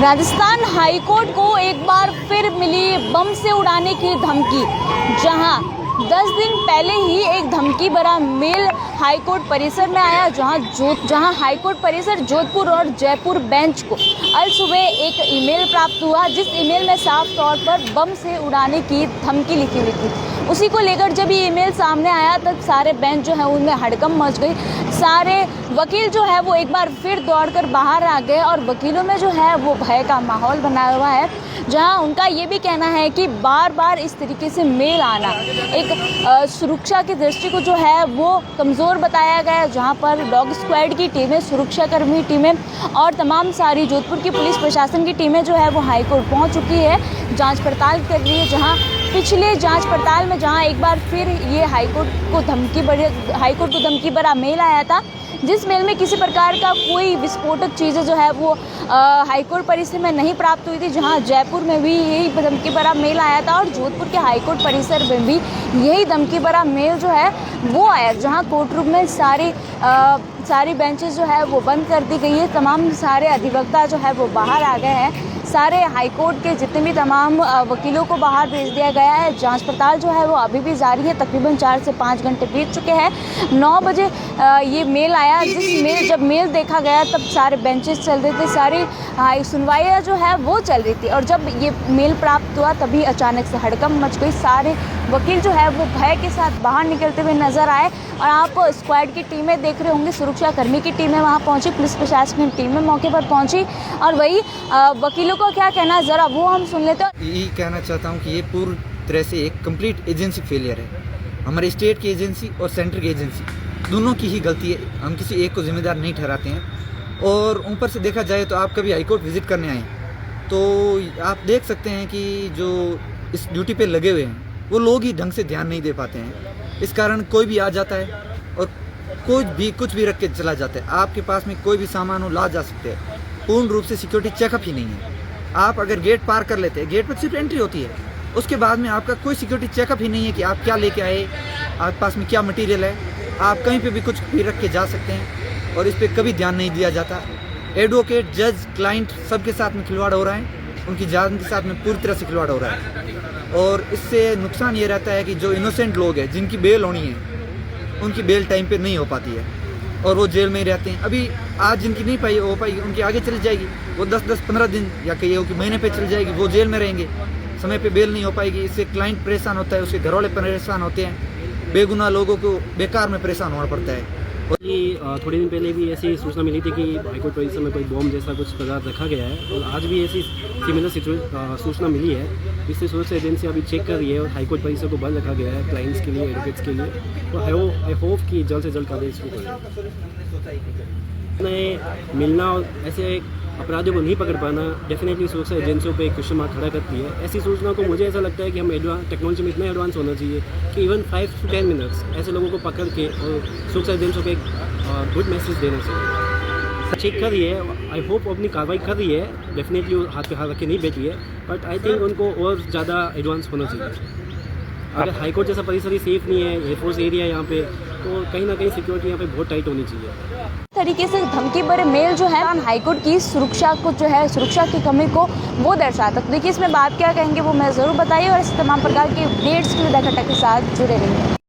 Rajasthan high court को एक बार फिर मिली बम से उड़ाने की धमकी। जहां 10 दिन पहले ही एक धमकी भरा मेल हाईकोर्ट परिसर में आया, जहां हाईकोर्ट परिसर जोधपुर और जयपुर बेंच को आज सुबह एक ईमेल प्राप्त हुआ, जिस ईमेल में साफ तौर पर बम से उड़ाने की धमकी लिखी हुई थी। उसी को लेकर जब ये ईमेल सामने आया तब सारे बेंच जो है उनमें हड़कंप मच गई। सारे वकील जो है वो एक बार फिर दौड़कर बाहर आ गए और वकीलों में जो है वो भय का माहौल बना हुआ है, जहां उनका ये भी कहना है कि बार बार इस तरीके से मेल आना एक सुरक्षा की दृष्टि को जो है वो कमज़ोर बताया गया है। जहां पर डॉग स्क्वाड की टीमें, सुरक्षाकर्मी टीमें और तमाम सारी जोधपुर की पुलिस प्रशासन की टीमें जो है वो हाईकोर्ट पहुंच चुकी है, जांच पड़ताल कर रही है। जहां पिछले जांच पड़ताल में जहां एक बार फिर ये हाईकोर्ट को धमकी भरा मेल आया था, जिस मेल में किसी प्रकार का कोई विस्फोटक चीज़ें जो है वो हाईकोर्ट परिसर में नहीं प्राप्त हुई थी। जहां जयपुर में भी यही धमकी भरा मेल आया था और जोधपुर के हाईकोर्ट परिसर में भी यही धमकी भरा मेल जो है वो आया, जहां कोर्ट रूम में सारी बेंचेस जो है वो बंद कर दी गई है। तमाम सारे अधिवक्ता जो है वो बाहर आ गए हैं। सारे हाईकोर्ट के जितने भी तमाम वकीलों को बाहर भेज दिया गया है। जांच पड़ताल जो है वो अभी भी जारी है। तकरीबन 4 से 5 घंटे बीत चुके हैं। 9 बजे ये मेल आया। जब मेल देखा गया तब सारे बेंचेस चल रहे थे, सारी सुनवाइयाँ जो है वो चल रही थी। और जब ये मेल प्राप्त हुआ तभी अचानक से हड़कंप मच गई। सारे वकील जो है वो भय के साथ बाहर निकलते हुए नजर आए। और आप स्क्वाड की टीमें देख रहे होंगे, सुरक्षाकर्मी की टीमें वहाँ पहुँची, पुलिस प्रशासन की टीमें मौके पर पहुँची। और वही वकीलों का क्या कहना है ज़रा वो हम सुन लेते हैं। यही कहना चाहता हूँ कि ये पूरी तरह से एक कंप्लीट एजेंसी फेलियर है। हमारे स्टेट की एजेंसी और सेंटर की एजेंसी दोनों की ही गलती है। हम किसी एक को जिम्मेदार नहीं ठहराते हैं। और ऊपर से देखा जाए तो आप कभी हाईकोर्ट विजिट करने आए तो आप देख सकते हैं कि जो इस ड्यूटी पे लगे हुए हैं वो लोग ही ढंग से ध्यान नहीं दे पाते हैं। इस कारण कोई भी आ जाता है और कुछ भी रख के चला जाता है। आपके पास में कोई भी सामान हो ला जा सकते हैं। पूर्ण रूप से सिक्योरिटी चेकअप ही नहीं है। आप अगर गेट पार कर लेते हैं, गेट पर सिर्फ एंट्री होती है, उसके बाद में आपका कोई सिक्योरिटी चेकअप ही नहीं है कि आप क्या लेके आए, आपके पास में क्या मटेरियल है। आप कहीं पे भी कुछ भी रख के जा सकते हैं और इस पर कभी ध्यान नहीं दिया जाता। एडवोकेट, जज, क्लाइंट सबके साथ में खिलवाड़ हो रहा है। उनकी जान के साथ में पूरी तरह से खिलवाड़ हो रहा है। और इससे नुकसान ये रहता है कि जो इनोसेंट लोग हैं जिनकी बेल होनी है, उनकी बेल टाइम पे नहीं हो पाती है और वो जेल में ही रहते हैं। अभी आज जिनकी नहीं हो पाएगी उनकी आगे चली जाएगी, वो 10-10, 15 दिन या कहिए कि महीने पे चली जाएगी, वो जेल में रहेंगे, समय पे बेल नहीं हो पाएगी। इससे क्लाइंट परेशान होता है, उसके घर वाले परेशान होते हैं, बेगुनाह लोगों को बेकार में परेशान होना पड़ता है। और थोड़े दिन पहले भी ऐसी सूचना मिली थी कि हाईकोर्ट परिसर में कोई बम जैसा कुछ पदार्थ रखा गया है और आज भी ऐसी सिमिलर सूचना मिली है। इससे सुरक्षा एजेंसी अभी चेक कर रही है और हाईकोर्ट परिसर को बंद रखा गया है क्लाइंट्स के लिए, एडवोकेट्स के लिए। तो आई होप कि जल्द से जल्द कार्रवाई शुरू करें। मिलना और ऐसे अपराधियों को नहीं पकड़ पाना डेफिनेटली सुरक्षा एजेंसियों पे एक क्वेश्चन मार्क खड़ा करती है। ऐसी सूचना को मुझे ऐसा लगता है कि हम टेक्नोलॉजी में इतना एडवांस होना चाहिए कि इवन 5 to 10 मिनट्स ऐसे लोगों को पकड़ के और सुरक्षा एजेंसियों को एक गुड मैसेज देना चाहिए। चेक कर रही है, आई होप अपनी कार्रवाई कर रही है। डेफिनेटली वो हाथ पे हाथ रख के नहीं बैठी है, बट आई थिंक उनको और ज़्यादा एडवांस होना चाहिए। अगर हाईकोर्ट जैसा परिसर ही सेफ नहीं है, एयरफोर्स एरिया यहाँ पे, तो कहीं ना कहीं सिक्योरिटी यहाँ पे बहुत टाइट होनी चाहिए। तरीके से धमकी भरे मेल जो है हाईकोर्ट की सुरक्षा को जो है, सुरक्षा की कमी को वो दर्शाता। तो देखिए इसमें बात क्या कहेंगे वो मैं ज़रूर बताइए और इस तमाम प्रकार के अपडेट्स के लिए के साथ जुड़े रहिए।